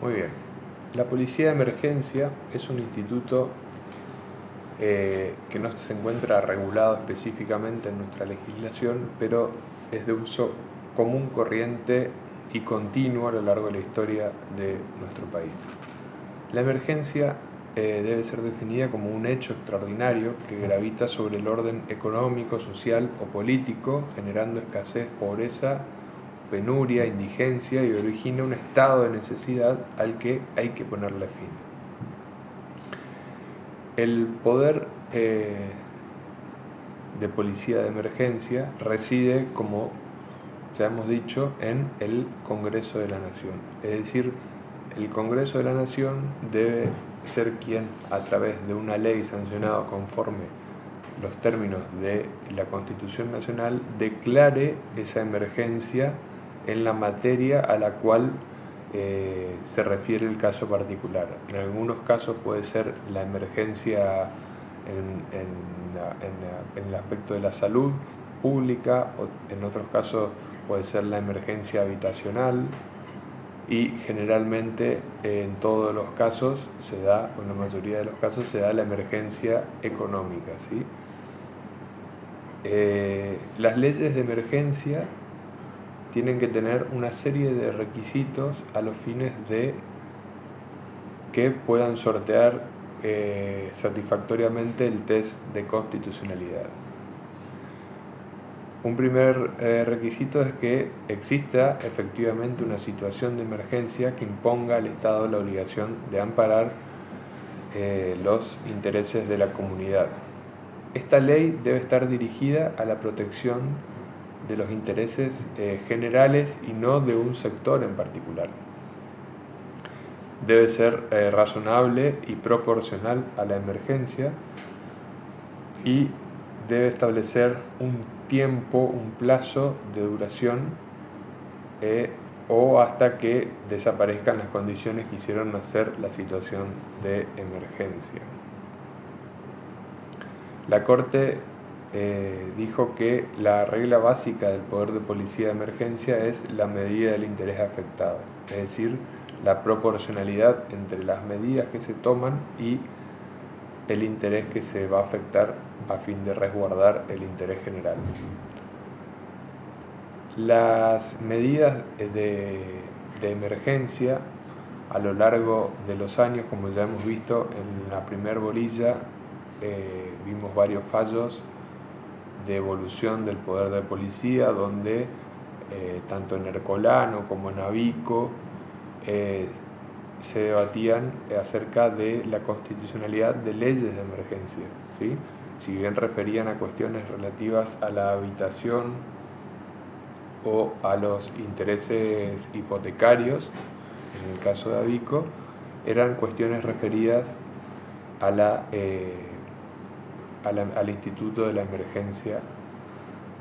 Muy bien. La Policía de Emergencia es un instituto que no se encuentra regulado específicamente en nuestra legislación, pero es de uso común, corriente y continuo a lo largo de la historia de nuestro país. La emergencia debe ser definida como un hecho extraordinario que gravita sobre el orden económico, social o político, generando escasez, pobreza, penuria, indigencia y origina un estado de necesidad al que hay que ponerle fin. El poder de policía de emergencia reside, como ya hemos dicho, en el Congreso de la Nación. Es decir, el Congreso de la Nación debe ser quien, a través de una ley sancionada conforme los términos de la Constitución Nacional, declare esa emergencia en la materia a la cual se refiere el caso particular. En algunos casos puede ser la emergencia en el aspecto de la salud pública, o en otros casos puede ser la emergencia habitacional, y generalmente en todos los casos se da, o en la mayoría de los casos se da la emergencia económica, ¿sí? Las leyes de emergencia tienen que tener una serie de requisitos a los fines de que puedan sortear satisfactoriamente el test de constitucionalidad. Un primer requisito es que exista efectivamente una situación de emergencia que imponga al Estado la obligación de amparar los intereses de la comunidad. Esta ley debe estar dirigida a la protección de los intereses generales y no de un sector en particular. Debe ser razonable y proporcional a la emergencia y debe establecer un tiempo, un plazo de duración o hasta que desaparezcan las condiciones que hicieron nacer la situación de emergencia. La Corte dijo que la regla básica del poder de policía de emergencia es la medida del interés afectado, es decir, la proporcionalidad entre las medidas que se toman y el interés que se va a afectar a fin de resguardar el interés general. Las medidas de emergencia a lo largo de los años, como ya hemos visto en la primer bolilla, vimos varios fallos de evolución del poder de policía, donde tanto en Ercolano como en Abico se debatían acerca de la constitucionalidad de leyes de emergencia, ¿sí? Si bien referían a cuestiones relativas a la habitación o a los intereses hipotecarios, en el caso de Abico, eran cuestiones referidas al Instituto de la Emergencia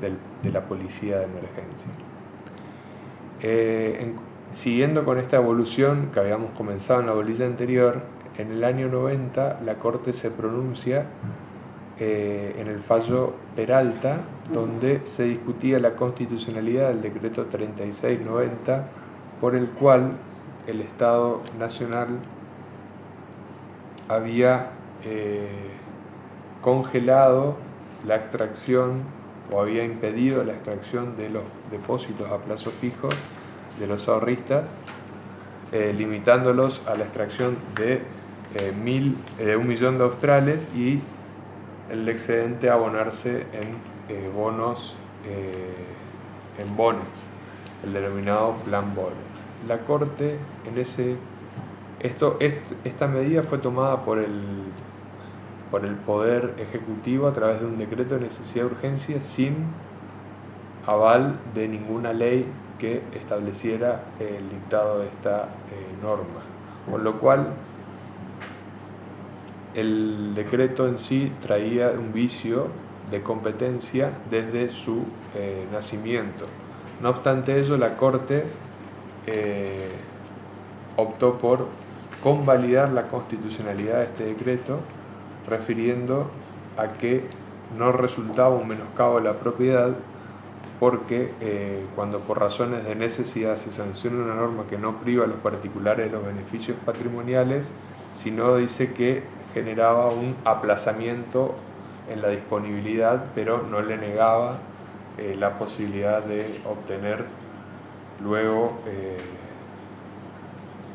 de la Policía de Emergencia. Siguiendo con esta evolución que habíamos comenzado en la bolilla anterior, en el año 90 la Corte se pronuncia en el fallo Peralta, donde se discutía la constitucionalidad del decreto 3690, por el cual el Estado Nacional había congelado la extracción o había impedido la extracción de los depósitos a plazo fijo de los ahorristas, limitándolos a la extracción de 1 millón de australes y el excedente a abonarse en bonos, en Bonex, el denominado Plan Bonex. La Corte esta medida fue tomada por el Poder Ejecutivo a través de un decreto de necesidad de urgencia sin aval de ninguna ley que estableciera el dictado de esta norma, con lo cual el decreto en sí traía un vicio de competencia desde su nacimiento. No obstante ello, la Corte optó por convalidar la constitucionalidad de este decreto, refiriendo a que no resultaba un menoscabo de la propiedad porque cuando por razones de necesidad se sanciona una norma que no priva a los particulares de los beneficios patrimoniales, sino dice que generaba un aplazamiento en la disponibilidad, pero no le negaba la posibilidad de obtener luego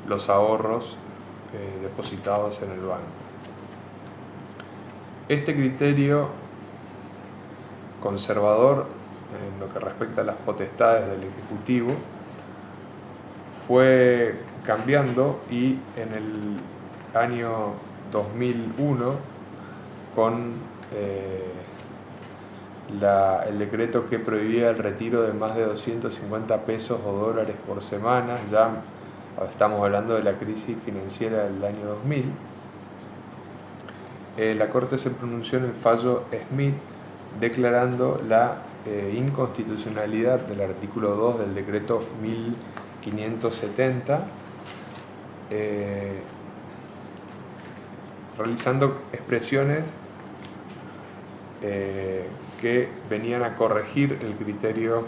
los ahorros depositados en el banco. Este criterio conservador en lo que respecta a las potestades del Ejecutivo fue cambiando, y en el año 2001, con el decreto que prohibía el retiro de más de 250 pesos o dólares por semana, ya estamos hablando de la crisis financiera del año 2000, la Corte se pronunció en el fallo Smith declarando la inconstitucionalidad del artículo 2 del decreto 1570, realizando expresiones que venían a corregir el criterio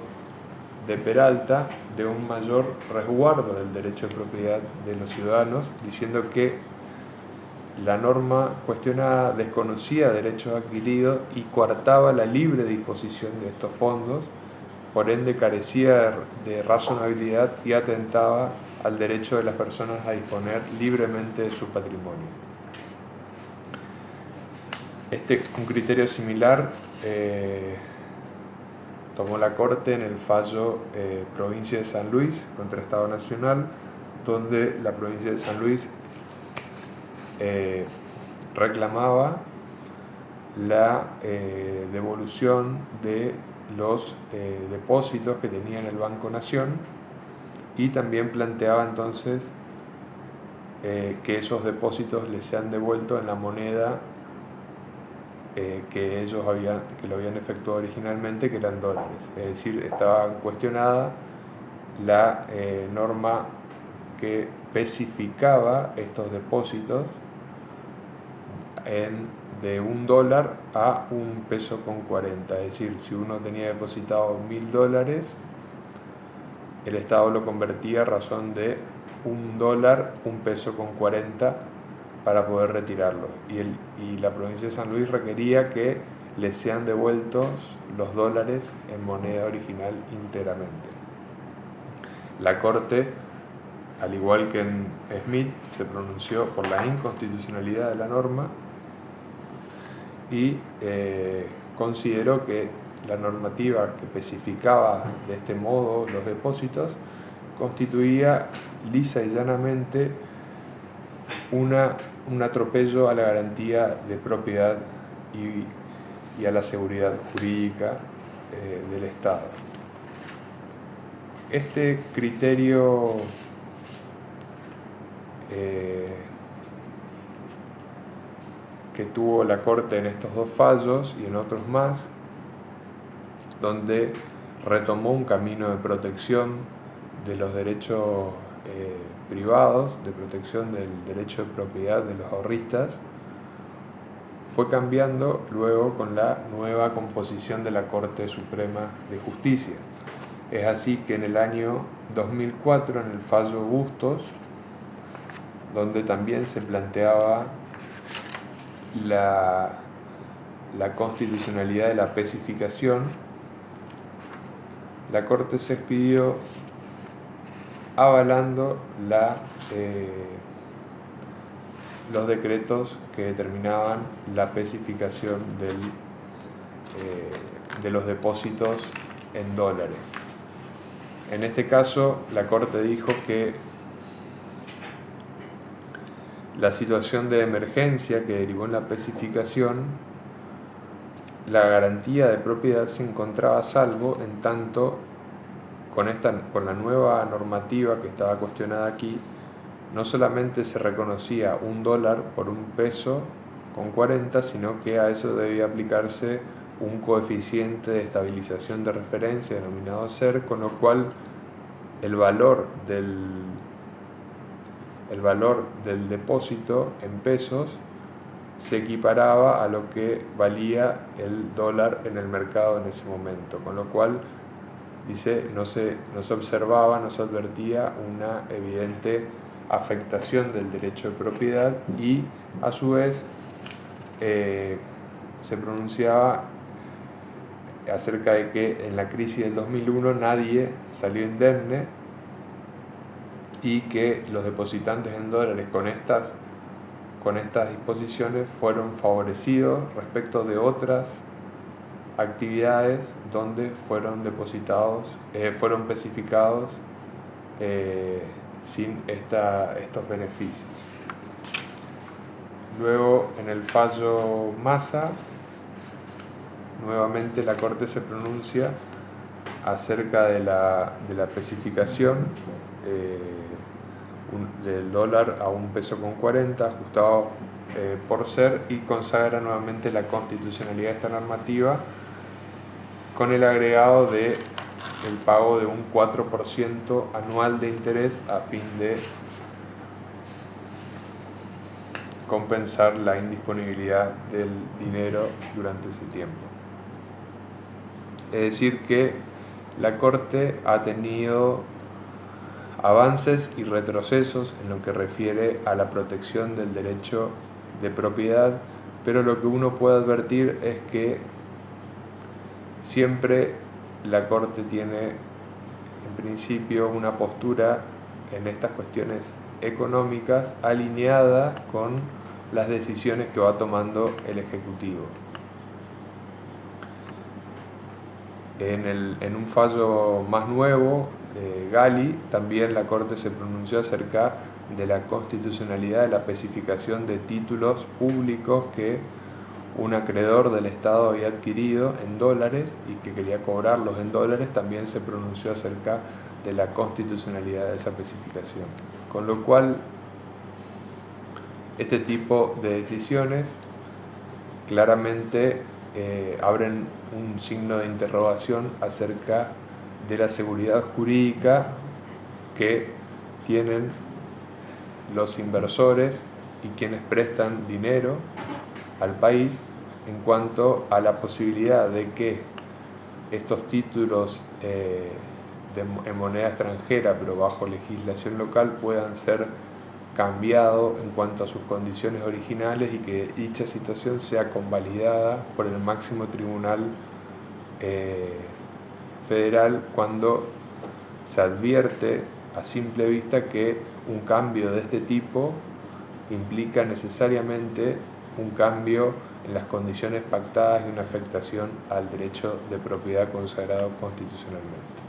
de Peralta de un mayor resguardo del derecho de propiedad de los ciudadanos, diciendo que la norma cuestionada desconocía derechos adquiridos y coartaba la libre disposición de estos fondos, por ende carecía de razonabilidad y atentaba al derecho de las personas a disponer libremente de su patrimonio. Un criterio similar tomó la Corte en el fallo Provincia de San Luis contra Estado Nacional, donde la Provincia de San Luis reclamaba la devolución de los depósitos que tenía en el Banco Nación, y también planteaba entonces que esos depósitos les sean devueltos en la moneda que ellos lo habían efectuado originalmente, que eran dólares. Es decir, estaba cuestionada la norma que especificaba estos depósitos de $1 a $1.40. Es decir, si uno tenía depositado $1.000, el Estado lo convertía a razón de $1, $1.40, para poder retirarlo. Y la provincia de San Luis requería que les sean devueltos los dólares en moneda original íntegramente. La Corte, al igual que en Smith, se pronunció por la inconstitucionalidad de la norma y consideró que la normativa que especificaba de este modo los depósitos constituía lisa y llanamente un atropello a la garantía de propiedad y a la seguridad jurídica del Estado. Este criterio que tuvo la Corte en estos dos fallos y en otros más, donde retomó un camino de protección de los derechos privados, de protección del derecho de propiedad de los ahorristas, fue cambiando luego con la nueva composición de la Corte Suprema de Justicia. Es así que en el año 2004, en el fallo Bustos, donde también se planteaba la constitucionalidad de la especificación, la Corte se expidió avalando los decretos que determinaban la especificación de los depósitos en dólares. En este caso, la Corte dijo que la situación de emergencia que derivó en la especificación, la garantía de propiedad se encontraba a salvo en tanto con la nueva normativa que estaba cuestionada aquí, no solamente se reconocía $1 por $1.40, sino que a eso debía aplicarse un coeficiente de estabilización de referencia denominado SER, con lo cual el valor del depósito en pesos se equiparaba a lo que valía el dólar en el mercado en ese momento, con lo cual dice, no se observaba, no se advertía una evidente afectación del derecho de propiedad y a su vez se pronunciaba acerca de que en la crisis del 2001 nadie salió indemne y que los depositantes en dólares con estas disposiciones fueron favorecidos respecto de otras actividades donde fueron depositados, fueron especificados sin estos beneficios. Luego, en el fallo Massa, nuevamente la Corte se pronuncia acerca de la especificación del dólar a $1.40 ajustado por ser, y consagra nuevamente la constitucionalidad de esta normativa con el agregado de el pago de un 4% anual de interés a fin de compensar la indisponibilidad del dinero durante ese tiempo. Es decir, que la Corte ha tenido avances y retrocesos en lo que refiere a la protección del derecho de propiedad, pero lo que uno puede advertir es que siempre la Corte tiene en principio una postura en estas cuestiones económicas alineada con las decisiones que va tomando el Ejecutivo. En un fallo más nuevo, Gali, también la Corte se pronunció acerca de la constitucionalidad de la especificación de títulos públicos que un acreedor del Estado había adquirido en dólares y que quería cobrarlos en dólares. También se pronunció acerca de la constitucionalidad de esa especificación. Con lo cual, este tipo de decisiones claramente abren un signo de interrogación acerca de la seguridad jurídica que tienen los inversores y quienes prestan dinero al país en cuanto a la posibilidad de que estos títulos en moneda extranjera pero bajo legislación local puedan ser cambiados en cuanto a sus condiciones originales y que dicha situación sea convalidada por el máximo tribunal federal cuando se advierte a simple vista que un cambio de este tipo implica necesariamente un cambio en las condiciones pactadas y una afectación al derecho de propiedad consagrado constitucionalmente.